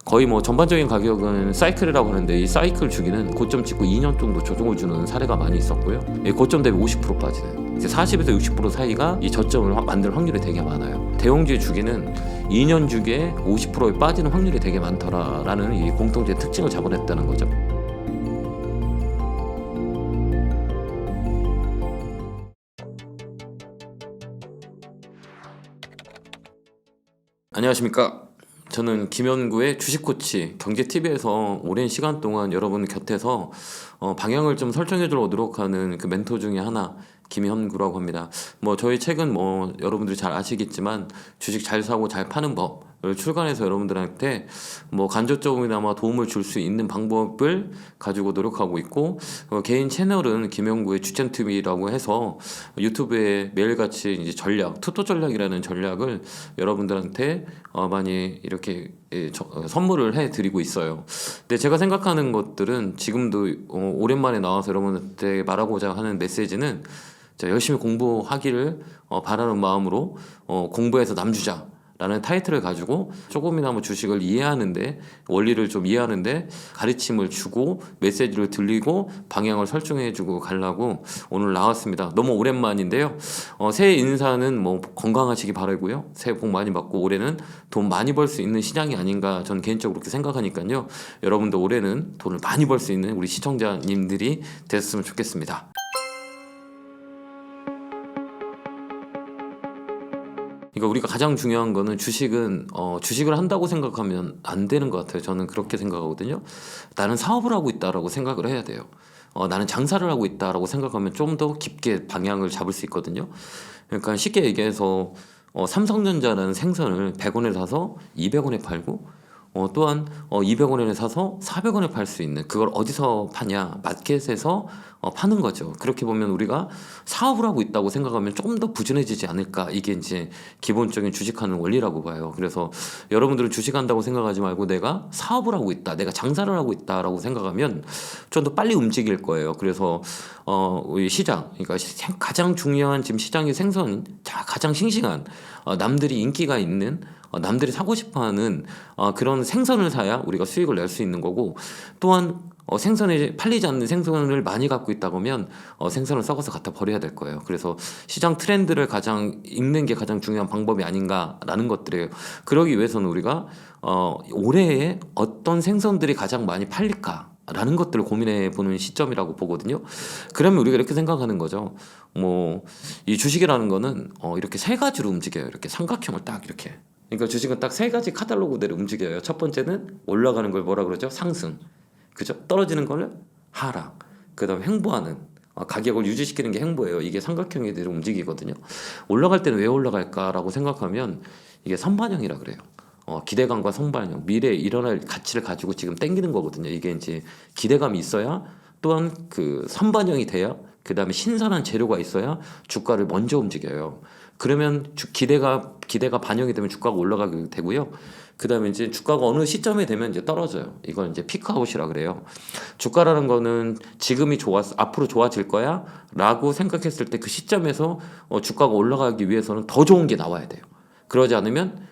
거의 뭐 전반적인 가격은 사이클이라고 하는데 이 사이클 주기는 고점 찍고 2년 정도 조정을 주는 사례가 많이 있었고요. 고점 대비 50% 빠지는 40에서 60% 사이가 이 저점을 만들 확률이 되게 많아요. 대형주의 주기는 2년 주기에 50%에 빠지는 확률이 되게 많더라라는 이 공통적인 특징을 잡아냈다는 거죠. 안녕하십니까. 저는 김현구의 주식코치 경제TV에서 오랜 시간 동안 여러분 곁에서 방향을 좀 설정해주려고 노력하는 그 멘토 중에 하나 김현구라고 합니다. 저희 책은 여러분들이 잘 아시겠지만 주식 잘 사고 잘 파는 법을 출간해서 여러분들한테 간접적이나마 도움을 줄 수 있는 방법을 가지고 노력하고 있고, 개인 채널은 김현구의 주템TV라고 해서 유튜브에 매일같이 이제 투토 전략이라는 전략을 여러분들한테 많이 이렇게 선물을 해드리고 있어요. 근데 제가 생각하는 것들은 지금도 오랜만에 나와서 여러분한테 말하고자 하는 메시지는 열심히 공부하기를 바라는 마음으로 공부해서 남주자 라는 타이틀을 가지고 조금이나마 주식을 이해하는데, 원리를 좀 이해하는데 가르침을 주고 메시지를 들리고 방향을 설정해주고 가려고 오늘 나왔습니다. 너무 오랜만인데요. 새해 인사는 건강하시기 바라고요. 새해 복 많이 받고 올해는 돈 많이 벌 수 있는 시장이 아닌가 전 개인적으로 그렇게 생각하니까요. 여러분도 올해는 돈을 많이 벌 수 있는 우리 시청자님들이 됐으면 좋겠습니다. 그러니까 우리가 가장 중요한 거는 주식을 한다고 생각하면 안 되는 것 같아요. 저는 그렇게 생각하거든요. 나는 사업을 하고 있다라고 생각을 해야 돼요. 나는 장사를 하고 있다라고 생각하면 좀 더 깊게 방향을 잡을 수 있거든요. 그러니까 쉽게 얘기해서 삼성전자라는 생선을 100원에 사서 200원에 팔고, 또한 200원에 사서 400원에 팔 수 있는, 그걸 어디서 파냐? 마켓에서 파는 거죠. 그렇게 보면 우리가 사업을 하고 있다고 생각하면 좀 더 부진해지지 않을까. 이게 이제 기본적인 주식하는 원리라고 봐요. 그래서 여러분들은 주식한다고 생각하지 말고 내가 사업을 하고 있다, 내가 장사를 하고 있다라고 생각하면 좀 더 빨리 움직일 거예요. 그래서 우리 시장, 그러니까 가장 중요한 지금 시장의 생선, 가장 싱싱한, 남들이 인기가 있는, 남들이 사고 싶어하는 그런 생선을 사야 우리가 수익을 낼 수 있는 거고, 또한 생선이 팔리지 않는 생선을 많이 갖고 있다 보면 생선을 썩어서 갖다 버려야 될 거예요. 그래서 시장 트렌드를 가장 읽는 게 가장 중요한 방법이 아닌가라는 것들이에요. 그러기 위해서는 우리가 올해에 어떤 생선들이 가장 많이 팔릴까 라는 것들을 고민해 보는 시점이라고 보거든요. 그러면 우리가 이렇게 생각하는 거죠. 이 주식이라는 거는 이렇게 세 가지로 움직여요. 이렇게 삼각형을 딱 이렇게. 그러니까 주식은 딱 세 가지 카탈로그대로 움직여요. 첫 번째는 올라가는 걸 뭐라 그러죠? 상승. 그죠? 떨어지는 걸 하락. 그다음에 횡보하는, 가격을 유지시키는 게 횡보예요. 이게 삼각형이대로 움직이거든요. 올라갈 때는 왜 올라갈까라고 생각하면 이게 선반영이라 그래요. 기대감과 선반영, 미래에 일어날 가치를 가지고 지금 땡기는 거거든요. 이게 이제 기대감이 있어야, 또한 그 선반영이 돼야, 그 다음에 신선한 재료가 있어야 주가를 먼저 움직여요. 그러면 기대가 반영이 되면 주가가 올라가게 되고요. 그 다음에 이제 주가가 어느 시점에 되면 이제 떨어져요. 이건 이제 피크아웃이라 그래요. 주가라는 거는 지금이 앞으로 좋아질 거야 라고 생각했을 때 그 시점에서 주가가 올라가기 위해서는 더 좋은 게 나와야 돼요. 그러지 않으면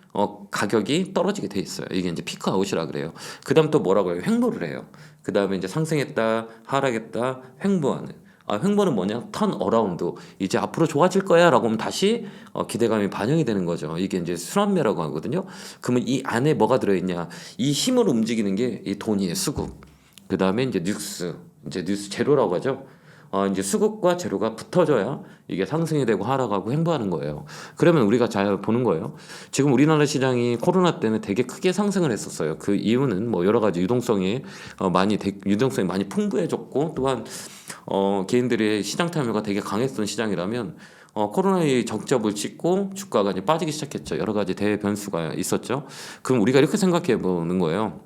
가격이 떨어지게 돼 있어요. 이게 이제 피크아웃이라 그래요. 그 다음 또 뭐라고 해요? 횡보를 해요. 그 다음에 이제 상승했다, 하락했다, 횡보하는. 횡보는 뭐냐? 턴 어라운드. 이제 앞으로 좋아질 거야 라고 하면 다시 기대감이 반영이 되는 거죠. 이게 이제 순환매라고 하거든요. 그러면 이 안에 뭐가 들어있냐? 이 힘으로 움직이는 게 이 돈이에요. 수급. 그 다음에 이제 뉴스 재료라고 하죠. 이제 수급과 재료가 붙어져야 이게 상승이 되고 하락하고 횡보하는 거예요. 그러면 우리가 잘 보는 거예요. 지금 우리나라 시장이 코로나 때는 되게 크게 상승을 했었어요. 그 이유는 여러 가지 유동성이 많이 풍부해졌고, 또한 개인들의 시장 참여가 되게 강했던 시장이라면 코로나의 정점을 찍고 주가가 이제 빠지기 시작했죠. 여러 가지 대변수가 있었죠. 그럼 우리가 이렇게 생각해 보는 거예요.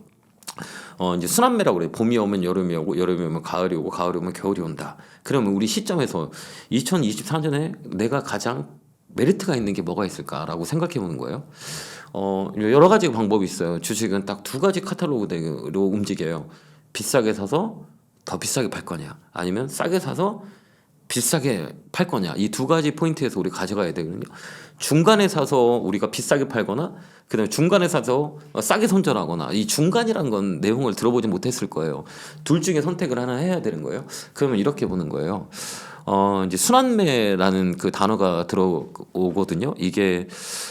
이제 순환매라고 그래요. 봄이 오면 여름이 오고, 여름이 오면 가을이 오고, 가을이 오면 겨울이 온다. 그러면 우리 시점에서 2024년에 내가 가장 메리트가 있는 게 뭐가 있을까라고 생각해 보는 거예요. 여러 가지 방법이 있어요. 주식은 딱 두 가지 카탈로그로 움직여요. 비싸게 사서 더 비싸게 팔 거냐, 아니면 싸게 사서 비싸게 팔 거냐, 이 두 가지 포인트에서 우리 가져가야 되거든요. 중간에 사서 우리가 비싸게 팔거나 그다음에 중간에 사서 싸게 손절하거나, 이 중간이란 건 내용을 들어보지 못했을 거예요. 둘 중에 선택을 하나 해야 되는 거예요. 그러면 이렇게 보는 거예요. 이제 순환매라는 그 단어가 들어오거든요. 이게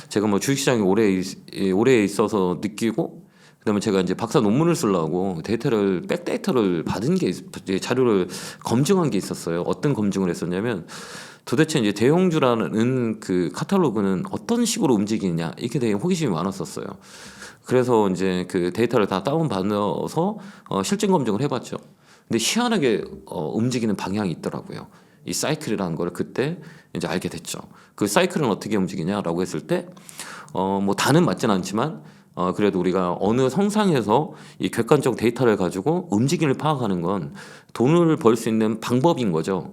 제가 뭐 주식시장에 오래 있어서 느끼고, 그다음에 제가 이제 박사 논문을 쓰려고 백데이터를 받은 게 자료를 검증한 게 있었어요. 어떤 검증을 했었냐면, 도대체 이제 대형주라는 그 카탈로그는 어떤 식으로 움직이느냐, 이게 되게 호기심이 많았었어요. 그래서 이제 그 데이터를 다 다운 받아서 실증 검증을 해봤죠. 근데 희한하게 움직이는 방향이 있더라고요. 이 사이클이라는 걸 그때 이제 알게 됐죠. 그 사이클은 어떻게 움직이냐라고 했을 때, 뭐 다는 맞진 않지만, 그래도 우리가 어느 성상에서 이 객관적 데이터를 가지고 움직임을 파악하는 건 돈을 벌 수 있는 방법인 거죠.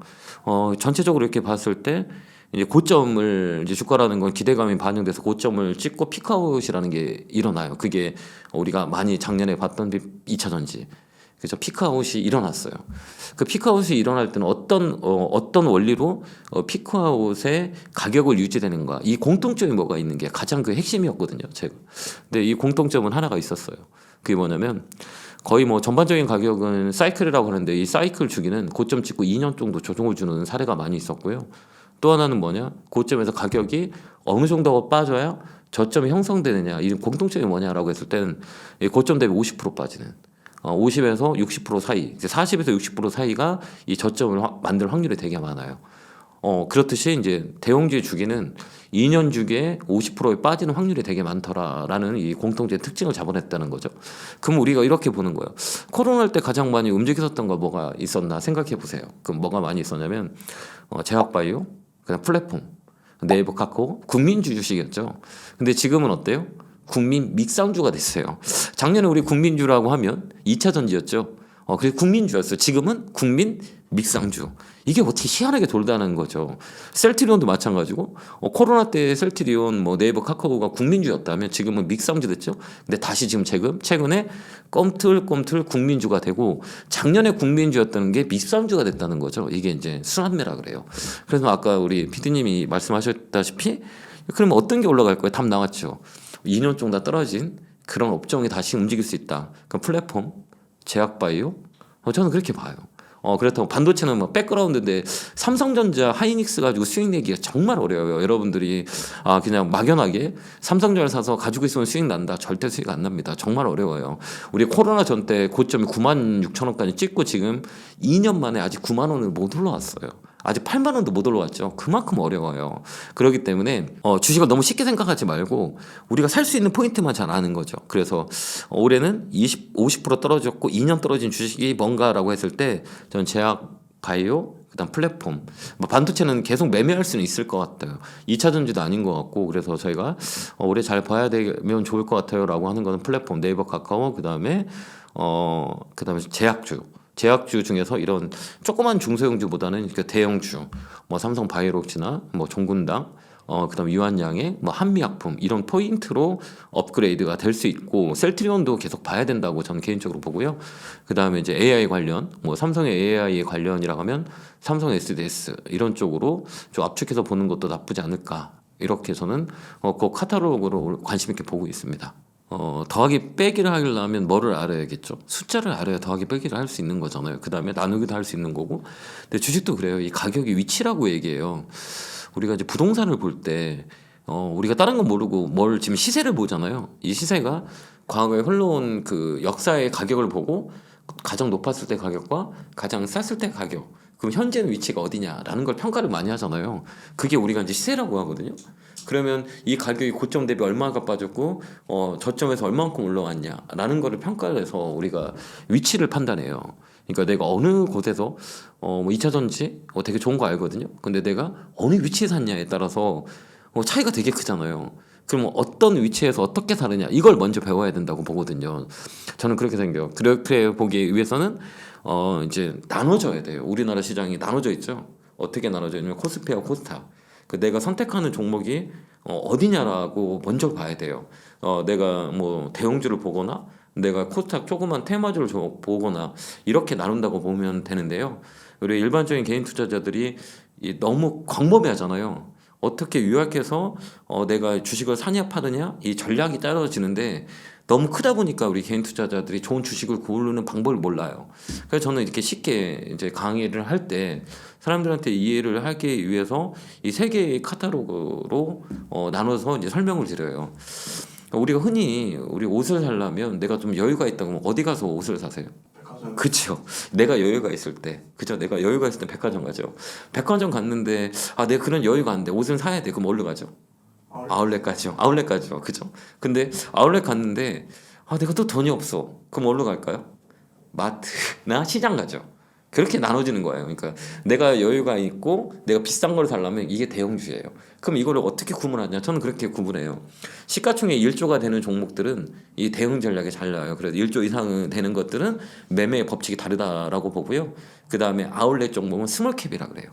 전체적으로 이렇게 봤을 때 이제 고점을, 이제 주가라는 건 기대감이 반영돼서 고점을 찍고 피크아웃이라는 게 일어나요. 그게 우리가 많이 작년에 봤던 2차 전지. 그래서 피크아웃이 일어났어요. 그 피크아웃이 일어날 때는 어떤 원리로 피크아웃의 가격을 유지되는가, 이 공통점이 뭐가 있는 게 가장 그 핵심이었거든요, 제가. 근데 이 공통점은 하나가 있었어요. 그게 뭐냐면, 거의 뭐 전반적인 가격은 사이클이라고 하는데, 이 사이클 주기는 고점 찍고 2년 정도 조정을 주는 사례가 많이 있었고요. 또 하나는 뭐냐, 고점에서 가격이 어느 정도가 빠져야 저점이 형성되느냐, 이 공통점이 뭐냐라고 했을 때는 고점 대비 50% 빠지는, 50에서 60% 사이, 40에서 60% 사이가 이 저점을 만들 확률이 되게 많아요. 그렇듯이 이제 대형주의 주기는 2년 주기에 50%에 빠지는 확률이 되게 많더라라는 이 공통적인 특징을 잡아냈다는 거죠. 그럼 우리가 이렇게 보는 거예요. 코로나 때 가장 많이 움직였었던 거 뭐가 있었나 생각해 보세요. 그럼 뭐가 많이 있었냐면, 제약바이오, 그다음 플랫폼, 네이버, 카카오, 국민주 주식이었죠. 근데 지금은 어때요? 국민 믹상주가 됐어요. 작년에 우리 국민주라고 하면 2차 전지였죠. 그래서 국민주였어요. 지금은 국민 믹상주. 이게 어떻게 희한하게 돌다는 거죠. 셀트리온도 마찬가지고, 코로나 때 셀트리온, 뭐 네이버, 카카오가 국민주였다면 지금은 믹상주 됐죠. 근데 다시 지금 최근에 껌틀껌틀 국민주가 되고, 작년에 국민주였다는 게 믹상주가 됐다는 거죠. 이게 이제 순환매라 그래요. 그래서 아까 우리 PD님이 말씀하셨다시피, 그러면 어떤 게 올라갈 거예요? 답 나왔죠. 2년 정도 떨어진 그런 업종이 다시 움직일 수 있다. 그럼 플랫폼, 제약바이오, 저는 그렇게 봐요. 그렇다고 반도체는 뭐 백그라운드인데, 삼성전자, 하이닉스 가지고 수익 내기가 정말 어려워요. 여러분들이 그냥 막연하게 삼성전자 사서 가지고 있으면 수익 난다, 절대 수익 안 납니다. 정말 어려워요. 우리 코로나 전 때 고점이 96,000원까지 찍고 지금 2년 만에 아직 9만 원을 못 올라왔어요. 아직 8만 원도 못 올라왔죠. 그만큼 어려워요. 그렇기 때문에 주식을 너무 쉽게 생각하지 말고 우리가 살 수 있는 포인트만 잘 아는 거죠. 그래서 올해는 50% 떨어졌고 2년 떨어진 주식이 뭔가라고 했을 때, 저는 제약, 바이오, 그다음 플랫폼, 뭐 반도체는 계속 매매할 수는 있을 것 같아요. 2차 전지도 아닌 것 같고, 그래서 저희가 올해 잘 봐야 되면 좋을 것 같아요라고 하는 거는 플랫폼, 네이버, 카카오, 그다음에 제약주 중에서 이런 조그만 중소형주보다는 그 대형주, 뭐 삼성 바이오록스나 뭐 종군당, 그다음 유한양의 뭐 한미약품, 이런 포인트로 업그레이드가 될 수 있고, 셀트리온도 계속 봐야 된다고 저는 개인적으로 보고요. 그다음에 이제 AI 관련, 뭐 삼성의 AI 관련이라고 하면 삼성 SDS 이런 쪽으로 좀 압축해서 보는 것도 나쁘지 않을까, 이렇게 저는 그 카탈로그로 관심 있게 보고 있습니다. 더하기 빼기를 하려면 뭐를 알아야겠죠? 숫자를 알아야 더하기 빼기를 할 수 있는 거잖아요. 그 다음에 나누기도 할 수 있는 거고. 근데 주식도 그래요. 이 가격의 위치라고 얘기해요. 우리가 이제 부동산을 볼 때, 우리가 다른 건 모르고 지금 시세를 보잖아요. 이 시세가 과거에 흘러온 그 역사의 가격을 보고, 가장 높았을 때 가격과 가장 쌌을 때 가격, 그럼 현재는 위치가 어디냐라는 걸 평가를 많이 하잖아요. 그게 우리가 이제 시세라고 하거든요. 그러면 이 가격이 고점 대비 얼마가 빠졌고, 저점에서 얼마만큼 올라왔냐라는 거를 평가를 해서 우리가 위치를 판단해요. 그러니까 내가 어느 곳에서 뭐 2차 전지 되게 좋은 거 알거든요. 근데 내가 어느 위치에 샀냐에 따라서 차이가 되게 크잖아요. 그럼 어떤 위치에서 어떻게 다르냐, 이걸 먼저 배워야 된다고 보거든요. 저는 그렇게 생겨요. 그렇게 보기 위해서는 이제 나눠져야 돼요. 우리나라 시장이 나눠져 있죠. 어떻게 나눠져 있냐면 코스피와 코스닥. 내가 선택하는 종목이 어디냐라고 먼저 봐야 돼요. 내가 뭐 대형주를 보거나 내가 코스닥 조그만 테마주를 보거나 이렇게 나눈다고 보면 되는데요. 우리 일반적인 개인 투자자들이 너무 광범위하잖아요. 어떻게 요약해서 내가 주식을 사냐 파느냐 이 전략이 짜여지는데 너무 크다 보니까 우리 개인 투자자들이 좋은 주식을 고르는 방법을 몰라요. 그래서 저는 이렇게 쉽게 이제 강의를 할 때 사람들한테 이해를 하기 위해서 이 세 개의 카탈로그로 나눠서 이제 설명을 드려요. 우리가 흔히 우리 옷을 사려면 내가 좀 여유가 있다고 하면 어디 가서 옷을 사세요? 그쵸. 내가 여유가 있을 때, 그죠? 내가 여유가 있을 때 백화점 가죠. 백화점 갔는데, 내가 그런 여유가 안 돼. 옷을 사야 돼. 그럼 어디로 가죠? 아울렛 가죠. 아울렛 가죠. 그죠? 근데 아울렛 갔는데, 내가 또 돈이 없어. 그럼 어디로 갈까요? 마트나 시장 가죠. 그렇게 나눠지는 거예요. 그러니까 내가 여유가 있고 내가 비싼 걸 사려면 이게 대형주예요. 그럼 이거를 어떻게 구분하냐? 저는 그렇게 구분해요. 시가총액 1조가 되는 종목들은 이 대응 전략이 잘 나와요. 그래서 1조 이상 되는 것들은 매매 법칙이 다르다라고 보고요. 그 다음에 아울렛 종목은 스몰캡이라 그래요.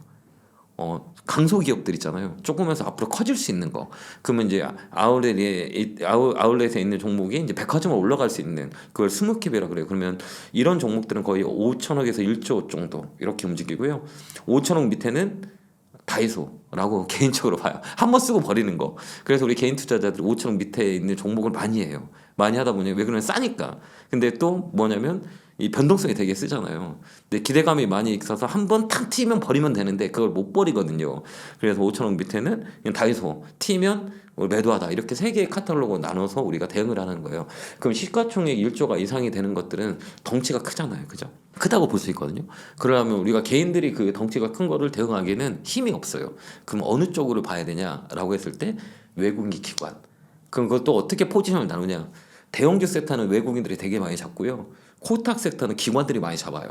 강소기업들 있잖아요. 조금해서 앞으로 커질 수 있는 거. 그러면 이제 아울렛에 있는 종목이 이제 백화점에 올라갈 수 있는 그걸 스몰캡이라 그래요. 그러면 이런 종목들은 거의 5천억에서 1조 정도 이렇게 움직이고요. 5천억 밑에는 다이소라고 개인적으로 봐요. 한 번 쓰고 버리는 거. 그래서 우리 개인 투자자들 5천억 밑에 있는 종목을 많이 해요. 많이 하다 보니 왜 그러면 싸니까. 근데 또 뭐냐면 이 변동성이 되게 쓰잖아요. 근데 기대감이 많이 있어서 한 번 탁 튀면 버리면 되는데 그걸 못 버리거든요. 그래서 5천억 밑에는 그냥 다이소 튀면 매도하다 이렇게 세 개의 카탈로그 나눠서 우리가 대응을 하는 거예요. 그럼 시가총액 1조가 이상이 되는 것들은 덩치가 크잖아요. 그죠? 크다고 볼 수 있거든요. 그러려면 우리가 개인들이 그 덩치가 큰 거를 대응하기에는 힘이 없어요. 그럼 어느 쪽으로 봐야 되냐라고 했을 때 외국인 기관. 그럼 그것도 어떻게 포지션을 나누냐. 대형주 섹터는 외국인들이 되게 많이 잡고요. 코스닥 섹터는 기관들이 많이 잡아요.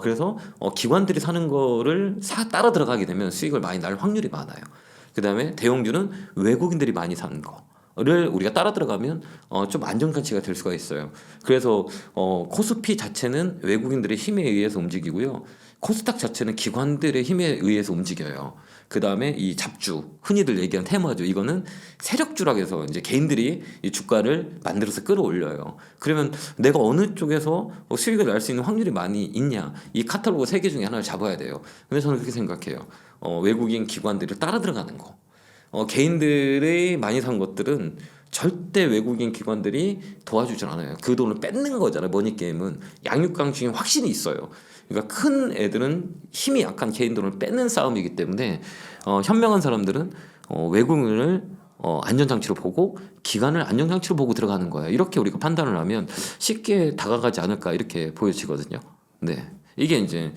그래서 기관들이 사는 거를 따라 들어가게 되면 수익을 많이 날 확률이 많아요. 그 다음에 대형주는 외국인들이 많이 사는 거를 우리가 따라 들어가면 좀 안정가치가 될 수가 있어요. 그래서 코스피 자체는 외국인들의 힘에 의해서 움직이고요. 코스닥 자체는 기관들의 힘에 의해서 움직여요. 그 다음에 이 잡주, 흔히들 얘기하는 테마주, 이거는 세력주라고 해서 이제 개인들이 이 주가를 만들어서 끌어올려요. 그러면 내가 어느 쪽에서 수익을 낼 수 있는 확률이 많이 있냐? 이 카탈로그 세 개 중에 하나를 잡아야 돼요. 근데 저는 그렇게 생각해요. 외국인 기관들을 따라 들어가는 거. 개인들이 많이 산 것들은 절대 외국인 기관들이 도와주질 않아요. 그 돈을 뺏는 거잖아요. 머니게임은 양육강식이 확실히 있어요. 그러니까 큰 애들은 힘이 약한 개인 돈을 뺏는 싸움이기 때문에 현명한 사람들은 외국인을 안전장치로 보고 기관을 안전장치로 보고 들어가는 거예요. 이렇게 우리가 판단을 하면 쉽게 다가가지 않을까 이렇게 보여지거든요. 네, 이게 이제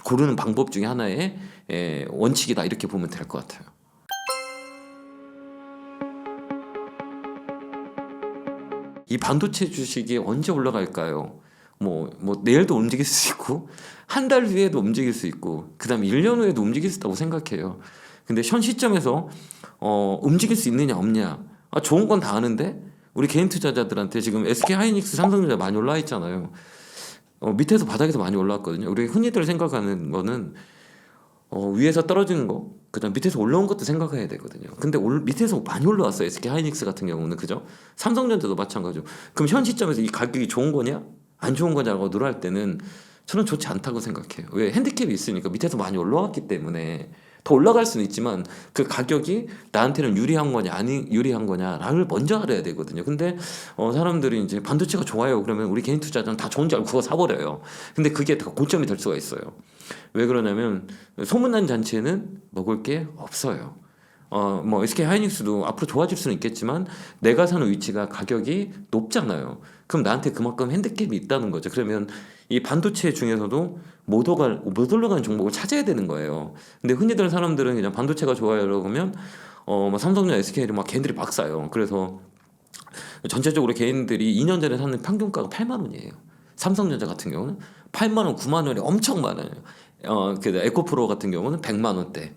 고르는 방법 중에 하나의 원칙이다 이렇게 보면 될 것 같아요. 이 반도체 주식이 언제 올라갈까요? 뭐 내일도 움직일 수 있고 한 달 후에도 움직일 수 있고 그다음에 1년 후에도 움직일 수 있다고 생각해요. 근데 현 시점에서 움직일 수 있느냐 없냐 좋은 건 다 아는데 우리 개인 투자자들한테 지금 SK하이닉스, 삼성전자 많이 올라 있잖아요. 밑에서 바닥에서 많이 올라왔거든요. 우리 흔히들 생각하는 거는 위에서 떨어지는 거, 그다음 밑에서 올라온 것도 생각해야 되거든요. 근데 밑에서 많이 올라왔어요. SK 하이닉스 같은 경우는 그죠? 삼성전자도 마찬가지죠. 그럼 현 시점에서 이 가격이 좋은 거냐, 안 좋은 거냐고 늘어날 때는 저는 좋지 않다고 생각해요. 왜 핸디캡이 있으니까 밑에서 많이 올라왔기 때문에 더 올라갈 수는 있지만 그 가격이 나한테는 유리한 거냐 아니 유리한 거냐를 먼저 알아야 되거든요. 근데 사람들이 이제 반도체가 좋아요. 그러면 우리 개인 투자자는 다 좋은 줄 알고 그거 사버려요. 근데 그게 다 고점이 될 수가 있어요. 왜 그러냐면 소문난 잔치에는 먹을 게 없어요. 뭐 SK 하이닉스도 앞으로 좋아질 수는 있겠지만 내가 사는 위치가 가격이 높잖아요. 그럼 나한테 그만큼 핸디캡이 있다는 거죠. 그러면 이 반도체 중에서도 못 올라가는 종목을 찾아야 되는 거예요. 근데 흔히들 사람들은 그냥 반도체가 좋아요 그러면 뭐 삼성전자, SK를 막 걔네들이 막 사요. 그래서 전체적으로 개인들이 2년 전에 사는 평균가가 8만 원이에요. 삼성전자 같은 경우는 8만 원, 9만 원이 엄청 많아요. 그 에코프로 같은 경우는 100만 원대.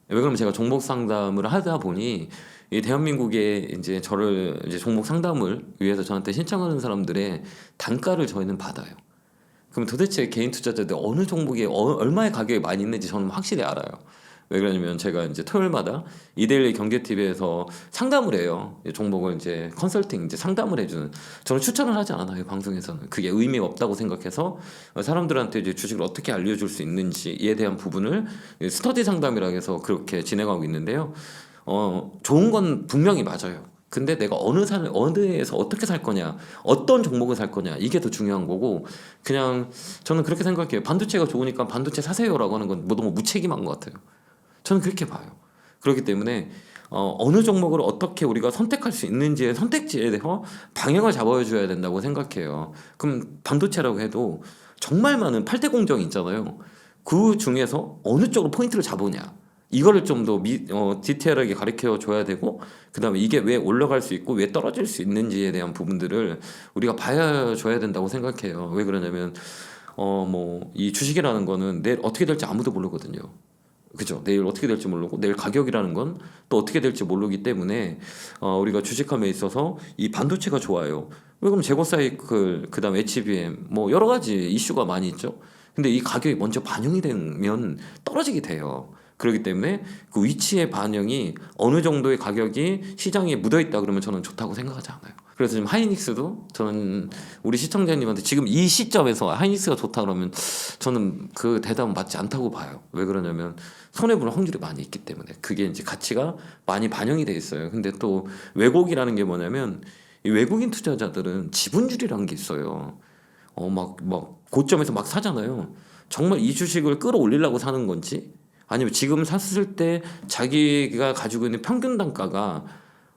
왜 그러면 제가 종목 상담을 하다 보니 이 대한민국에 이제 저를 이제 종목 상담을 위해서 저한테 신청하는 사람들의 단가를 저희는 받아요. 그럼 도대체 개인 투자자들 어느 종목에 얼마의 가격이 많이 있는지 저는 확실히 알아요. 왜 그러냐면 제가 이제 토요일마다 이데일리 경제TV에서 상담을 해요. 이 종목을 이제 컨설팅 이제 상담을 해주는. 저는 추천을 하지 않아요 방송에서는. 그게 의미가 없다고 생각해서 사람들한테 이제 주식을 어떻게 알려줄 수 있는지에 대한 부분을 스터디 상담이라 해서 그렇게 진행하고 있는데요. 좋은 건 분명히 맞아요. 근데 내가 어느에서 어떻게 살 거냐, 어떤 종목을 살 거냐, 이게 더 중요한 거고, 그냥 저는 그렇게 생각해요. 반도체가 좋으니까 반도체 사세요라고 하는 건 너무 무책임한 것 같아요. 저는 그렇게 봐요. 그렇기 때문에 어느 종목을 어떻게 우리가 선택할 수 있는지의 선택지에 대해서 방향을 잡아줘야 된다고 생각해요. 그럼 반도체라고 해도 정말 많은 8대 공정이 있잖아요. 그 중에서 어느 쪽으로 포인트를 잡으냐. 이거를 좀 더 디테일하게 가르쳐 줘야 되고, 그 다음에 이게 왜 올라갈 수 있고 왜 떨어질 수 있는지에 대한 부분들을 우리가 봐야 줘야 된다고 생각해요. 왜 그러냐면 뭐 이 주식이라는 거는 내일 어떻게 될지 아무도 모르거든요. 그죠? 내일 어떻게 될지 모르고 내일 가격이라는 건 또 어떻게 될지 모르기 때문에 우리가 주식함에 있어서 이 반도체가 좋아요. 왜 그럼 재고 사이클, 그다음 HBM 뭐 여러 가지 이슈가 많이 있죠. 근데 이 가격이 먼저 반영이 되면 떨어지게 돼요. 그렇기 때문에 그 위치의 반영이 어느 정도의 가격이 시장에 묻어 있다 그러면 저는 좋다고 생각하지 않아요. 그래서 지금 하이닉스도 저는 우리 시청자님한테 지금 이 시점에서 하이닉스가 좋다 그러면 저는 그 대답은 맞지 않다고 봐요. 왜 그러냐면 손해볼 확률이 많이 있기 때문에 그게 이제 가치가 많이 반영이 돼 있어요. 근데 또 왜곡이라는 게 뭐냐면 이 외국인 투자자들은 지분줄이라는 게 있어요. 막 고점에서 막 사잖아요. 정말 이 주식을 끌어올리려고 사는 건지 아니면 지금 샀을 때 자기가 가지고 있는 평균 단가가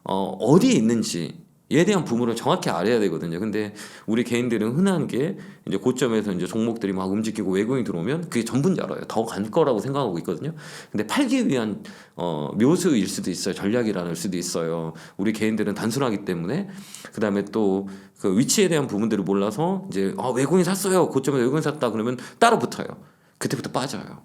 어디에 있는지에 대한 부분을 정확히 알아야 되거든요. 근데 우리 개인들은 흔한 게 이제 고점에서 이제 종목들이 막 움직이고 외국인이 들어오면 그게 전부인 줄 알아요. 더 갈 거라고 생각하고 있거든요. 근데 팔기 위한 묘수일 수도 있어요. 전략이라는 수도 있어요. 우리 개인들은 단순하기 때문에 그다음에 또 그 위치에 대한 부분들을 몰라서 이제 외국인 샀어요. 고점에서 외국인 샀다 그러면 따라 붙어요. 그때부터 빠져요.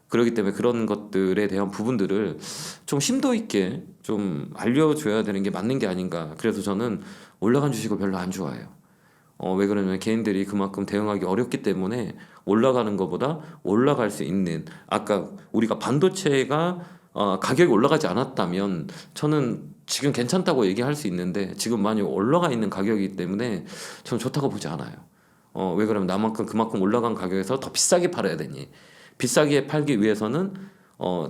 그렇기 때문에 그런 것들에 대한 부분들을 좀 심도 있게 좀 알려줘야 되는 게 맞는 게 아닌가. 그래서 저는 올라간 주식을 별로 안 좋아해요. 왜 그러냐면 개인들이 그만큼 대응하기 어렵기 때문에 올라가는 것보다 올라갈 수 있는 아까 우리가 반도체가 가격이 올라가지 않았다면 저는 지금 괜찮다고 얘기할 수 있는데 지금 많이 올라가 있는 가격이기 때문에 저는 좋다고 보지 않아요. 왜 그러면 나만큼 그만큼 올라간 가격에서 더 비싸게 팔아야 되니 비싸게 팔기 위해서는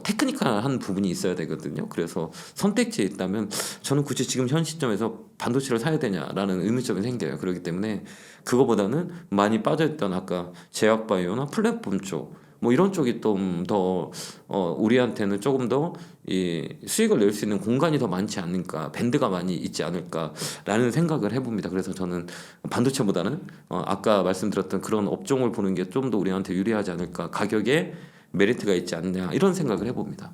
테크니컬한 부분이 있어야 되거든요. 그래서 선택지에 있다면 저는 굳이 지금 현 시점에서 반도체를 사야 되냐라는 의문점이 생겨요. 그렇기 때문에 그거보다는 많이 빠져있던 아까 제약바이오나 플랫폼 쪽 뭐 이런 쪽이 좀 더 우리한테는 조금 더 이 수익을 낼 수 있는 공간이 더 많지 않을까, 밴드가 많이 있지 않을까라는 생각을 해봅니다. 그래서 저는 반도체보다는 아까 말씀드렸던 그런 업종을 보는 게 좀 더 우리한테 유리하지 않을까, 가격에 메리트가 있지 않냐 이런 생각을 해봅니다.